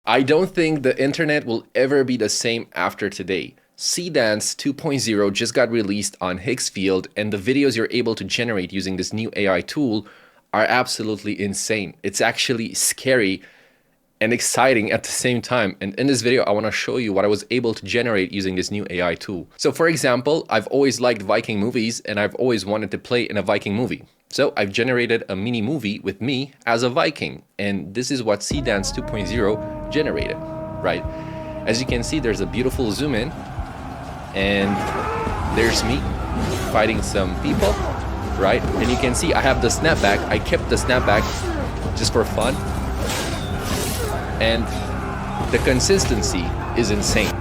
I don't think the internet will ever be the same after today. Seedance 2.0 just got released on Higgsfield, and the videos you're able to generate using this new AI tool are absolutely insane. It's actually scary and exciting at the same time. And in this video, I want to show you what I was able to generate using this new AI tool. So for example, I've always liked Viking movies and I've always wanted to play in a Viking movie. So I've generated a mini movie with me as a Viking. And this is what Seedance 2.0 generated, right? As you can see, there's a beautiful zoom in and there's me fighting some people, right? And you can see I have the snapback. I kept the snapback just for fun. And the consistency is insane.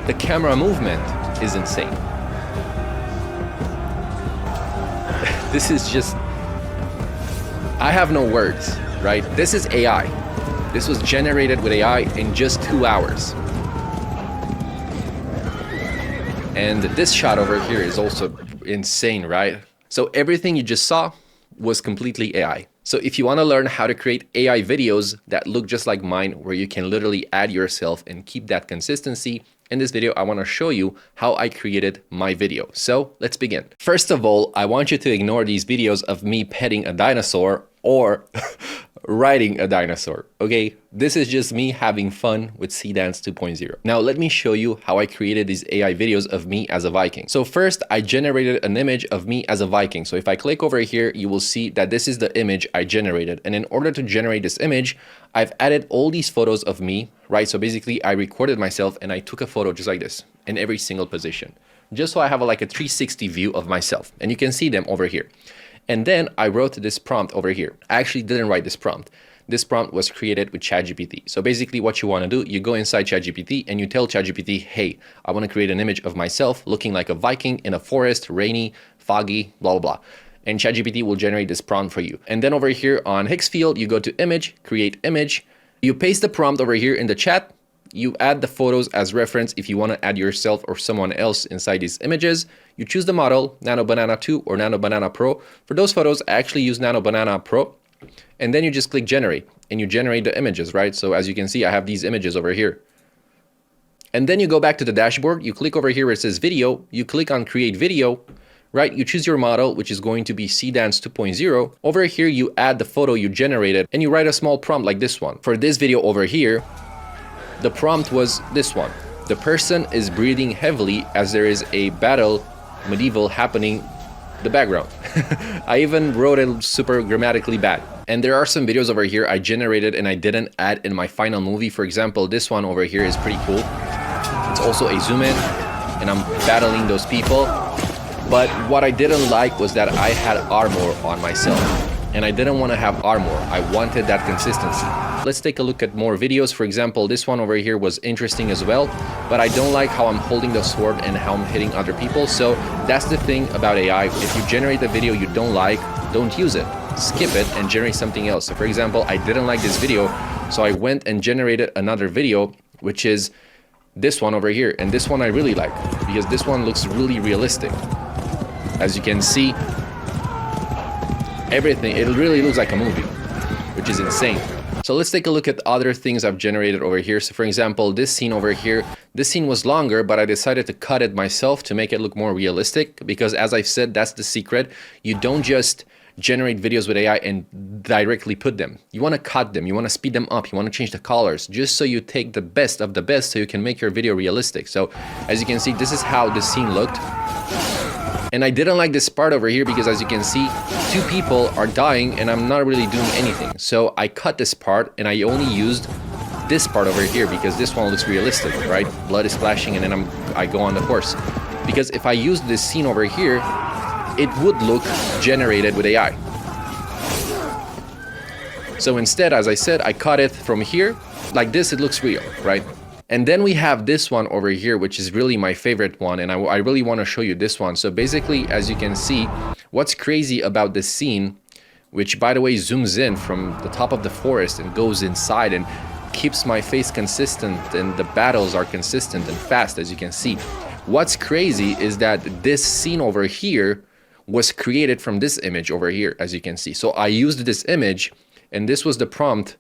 The camera movement is insane. This is just, I have no words, right? This is AI. This was generated with AI in just 2 hours. And this shot over here is also insane, right? So everything you just saw was completely AI. So if you want to learn how to create AI videos that look just like mine, where you can literally add yourself and keep that consistency, in this video, I want to show you how I created my video. So let's begin. First of all, I want you to ignore these videos of me petting a dinosaur or riding a dinosaur, okay? This is just me having fun with Seedance 2.0. Now let me show you how I created these AI videos of me as a Viking. So first, I generated an image of me as a Viking. So if I click over here, you will see that this is the image I generated. And in order to generate this image, I've added all these photos of me, right? So basically I recorded myself and I took a photo just like this in every single position, just so I have like a 360 view of myself. And you can see them over here. And then I wrote this prompt over here. I actually didn't write this prompt. This prompt was created with ChatGPT. So basically what you want to do, you go inside ChatGPT and you tell ChatGPT, hey, I want to create an image of myself looking like a Viking in a forest, rainy, foggy, blah, blah, blah. And ChatGPT will generate this prompt for you. And then over here on Higgsfield, you go to image, create image. You paste the prompt over here in the chat. You add the photos as reference if you want to add yourself or someone else inside these images. You choose the model, Nano Banana 2 or Nano Banana Pro. For those photos, I actually use Nano Banana Pro. And then you just click generate and you generate the images, right? So as you can see, I have these images over here. And then you go back to the dashboard. You click over here where it says video. You click on create video, right? You choose your model, which is going to be Seedance 2.0. Over here, you add the photo you generated and you write a small prompt like this one. For this video over here, the prompt was this one. The person is breathing heavily as there is a battle medieval happening in the background. I even wrote it super grammatically bad. And there are some videos over here I generated and I didn't add in my final movie. For example, this one over here is pretty cool. It's also a zoom in and I'm battling those people. But what I didn't like was that I had armor on myself. And I didn't want to have armor. I wanted that consistency. Let's take a look at more videos. For example, this one over here was interesting as well, but I don't like how I'm holding the sword and how I'm hitting other people. So that's the thing about AI. If you generate a video you don't like, don't use it. Skip it and generate something else. So for example, I didn't like this video, so I went and generated another video, which is this one over here. And this one I really like because this one looks really realistic. As you can see, everything, it really looks like a movie, which is insane. So let's take a look at other things I've generated over here. So for example, this scene over here, this scene was longer, but I decided to cut it myself to make it look more realistic because as I've said, that's the secret. You don't just generate videos with AI and directly put them. You want to cut them, you want to speed them up, you want to change the colors, just so you take the best of the best so you can make your video realistic. So as you can see, this is how the scene looked. And I didn't like this part over here because as you can see, 2 people are dying and I'm not really doing anything. So I cut this part and I only used this part over here because this one looks realistic, right? Blood is splashing and then I go on the horse. Because if I used this scene over here, it would look generated with AI. So instead, as I said, I cut it from here. Like this, it looks real, right? And then we have this one over here, which is really my favorite one. And I really want to show you this one. So basically, as you can see, what's crazy about this scene, which by the way, zooms in from the top of the forest and goes inside and keeps my face consistent and the battles are consistent and fast, as you can see. What's crazy is that this scene over here was created from this image over here, as you can see. So I used this image and this was the prompt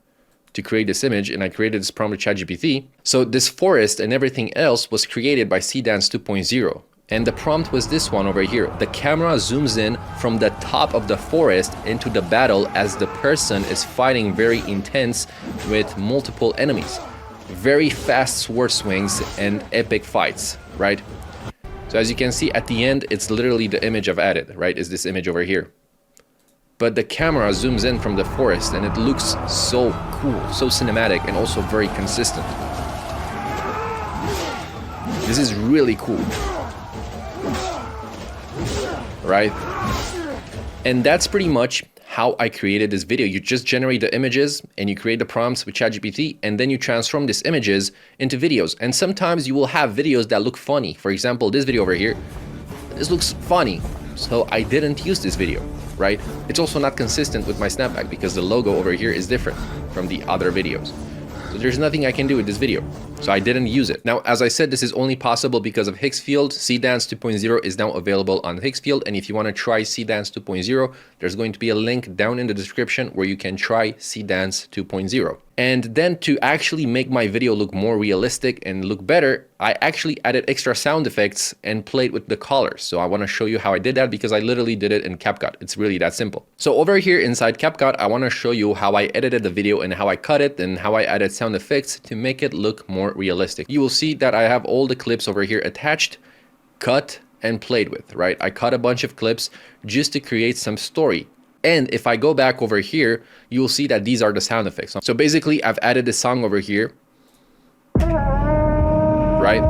to create this image, and I created this prompt with ChatGPT. So this forest and everything else was created by Seedance 2.0. And the prompt was this one over here. The camera zooms in from the top of the forest into the battle as the person is fighting very intense with multiple enemies. Very fast sword swings and epic fights, right? So as you can see at the end, it's literally the image I've added, right? Is this image over here. But the camera zooms in from the forest and it looks so cool, so cinematic, and also very consistent. This is really cool. Right? And that's pretty much how I created this video. You just generate the images and you create the prompts with ChatGPT, and then you transform these images into videos. And sometimes you will have videos that look funny. For example, this video over here, this looks funny, so I didn't use this video, right? It's also not consistent with my snapback because the logo over here is different from the other videos. So there's nothing I can do with this video. So I didn't use it. Now, as I said, this is only possible because of Higgsfield. Seedance 2.0 is now available on Higgsfield. And if you want to try Seedance 2.0, there's going to be a link down in the description where you can try Seedance 2.0. And then to actually make my video look more realistic and look better, I actually added extra sound effects and played with the colors. So I want to show you how I did that because I literally did it in CapCut. It's really that simple. So over here inside CapCut, I want to show you how I edited the video and how I cut it and how I added sound effects to make it look more realistic. You will see that I have all the clips over here attached, cut, and played with, right? I cut a bunch of clips just to create some story. And if I go back over here, you will see that these are the sound effects. So basically, I've added the song over here, right?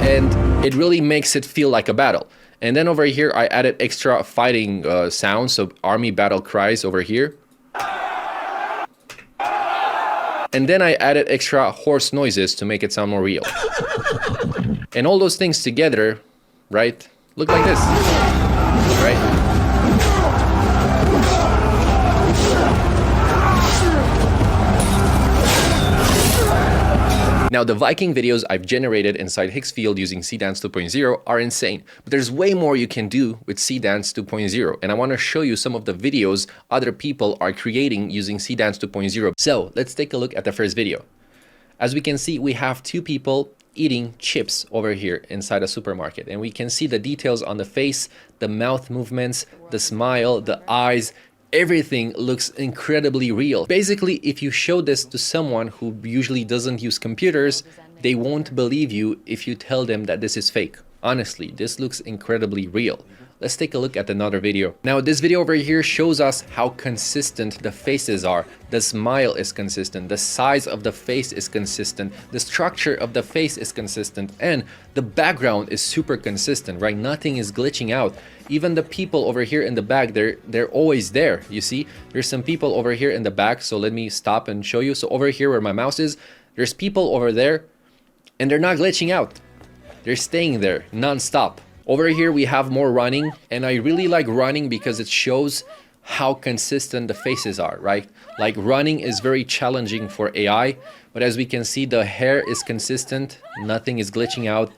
And it really makes it feel like a battle. And then over here, I added extra fighting sounds, so army battle cries over here. And then I added extra horse noises to make it sound more real. And all those things together, right, look like this, right? Now, the Viking videos I've generated inside Higgsfield using Seedance 2.0 are insane, but there's way more you can do with Seedance 2.0, and I want to show you some of the videos other people are creating using Seedance 2.0. So let's take a look at the first video. As we can see, we have two people eating chips over here inside a supermarket, and we can see the details on the face, the mouth movements, the smile, the eyes. Everything looks incredibly real. Basically, if you show this to someone who usually doesn't use computers, they won't believe you if you tell them that this is fake. Honestly, this looks incredibly real. Let's take a look at another video. Now, this video over here shows us how consistent the faces are. The smile is consistent, the size of the face is consistent, the structure of the face is consistent, and the background is super consistent, right? Nothing is glitching out. Even the people over here in the back, they're always there. You see, there's some people over here in the back, so let me stop and show you. So over here where my mouse is, there's people over there, and they're not glitching out. They're staying there non-stop. Over here we have more running, and I really like running because it shows how consistent the faces are, right? Like, running is very challenging for AI, but as we can see, the hair is consistent, nothing is glitching out.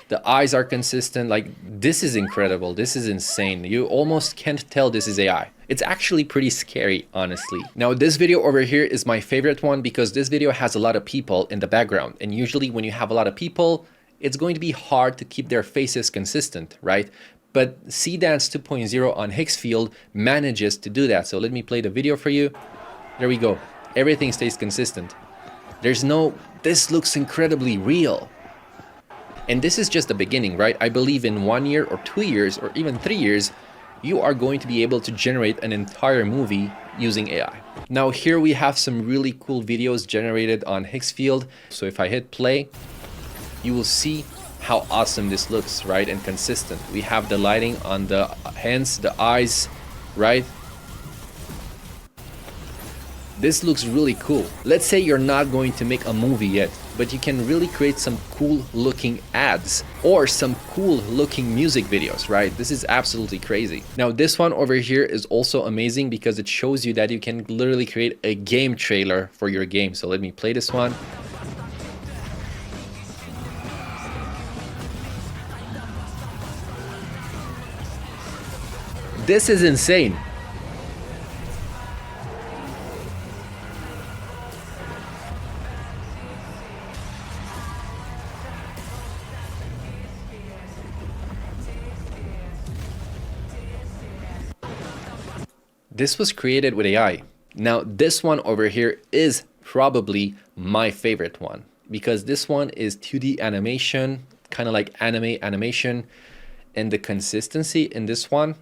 The eyes are consistent. Like, this is incredible. This is insane. You almost can't tell this is AI. It's actually pretty scary, honestly. Now, this video over here is my favorite one because this video has a lot of people in the background, and usually when you have a lot of people, it's going to be hard to keep their faces consistent, right? But Seedance 2.0 on Higgsfield manages to do that. So let me play the video for you. There we go. Everything stays consistent. This looks incredibly real. And this is just the beginning, right? I believe in 1 year or 2 years or even 3 years, you are going to be able to generate an entire movie using AI. Now, here we have some really cool videos generated on Higgsfield. So if I hit play, you will see how awesome this looks, right? And consistent. We have the lighting on the hands, the eyes, right? This looks really cool. Let's say you're not going to make a movie yet, but you can really create some cool looking ads or some cool looking music videos, right? This is absolutely crazy. Now, this one over here is also amazing because it shows you that you can literally create a game trailer for your game. So let me play this one. This is insane. This was created with AI. Now, this one over here is probably my favorite one because this one is 2D animation, kind of like anime animation, and the consistency in this one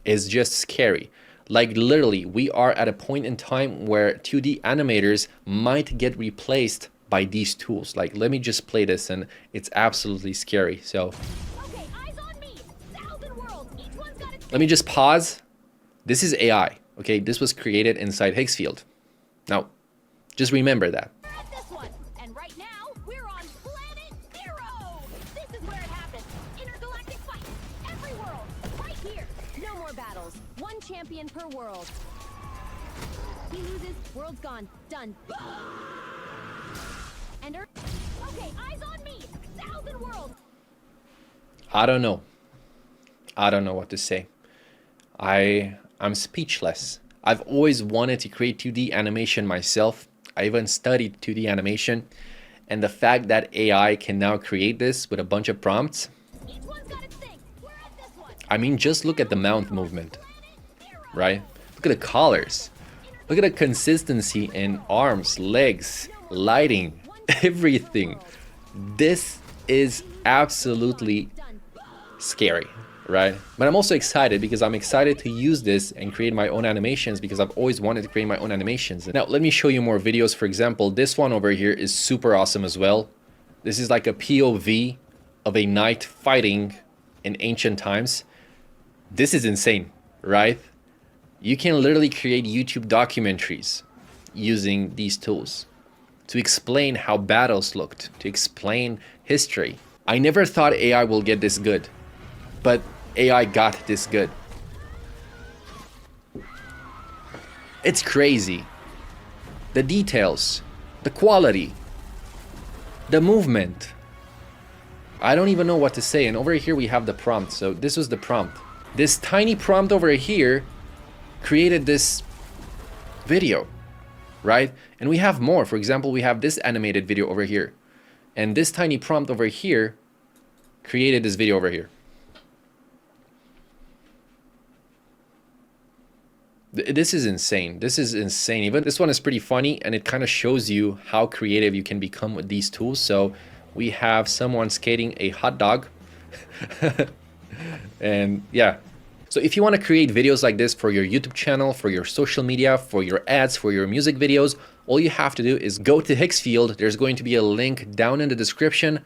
is just scary. Like literally, we are at a point in time where 2D animators might get replaced by these tools. Like, let me just play this and it's absolutely scary. So Okay, eyes on me. 1,000 worlds. Each one's got its... let me just pause. This is AI, okay? This was created inside Higgsfield. Now, just remember that. We're at this one. And right now, we're on Planet Zero. This is where it happens. Intergalactic fight. Every world. Right here. No more battles. One champion per world. He loses. World's gone. Done. And okay, eyes on me. 1,000 worlds. I don't know. I don't know what to say. I'm speechless. I've always wanted to create 2D animation myself. I even studied 2D animation. And the fact that AI can now create this with a bunch of prompts. Each one's got its thing. We're at this one. I mean, just look at the mouth movement, right? Look at the colors. Look at the consistency in arms, legs, lighting, everything. This is absolutely scary, right? But I'm also excited because I'm excited to use this and create my own animations because I've always wanted to create my own animations. Now, let me show you more videos. For example, this one over here is super awesome as well. This is like a POV of a knight fighting in ancient times. This is insane, right? You can literally create YouTube documentaries using these tools to explain how battles looked, to explain history. I never thought AI will get this good, but AI got this good. It's crazy. The details, the quality, the movement. I don't even know what to say. And over here we have the prompt. So this was the prompt. This tiny prompt over here created this video, right? And we have more. For example, we have this animated video over here. And this tiny prompt over here created this video over here. This is insane. This is insane. Even this one is pretty funny and it kind of shows you how creative you can become with these tools. So we have someone skating a hot dog. And yeah. So if you want to create videos like this for your YouTube channel, for your social media, for your ads, for your music videos, all you have to do is go to Higgsfield. There's going to be a link down in the description.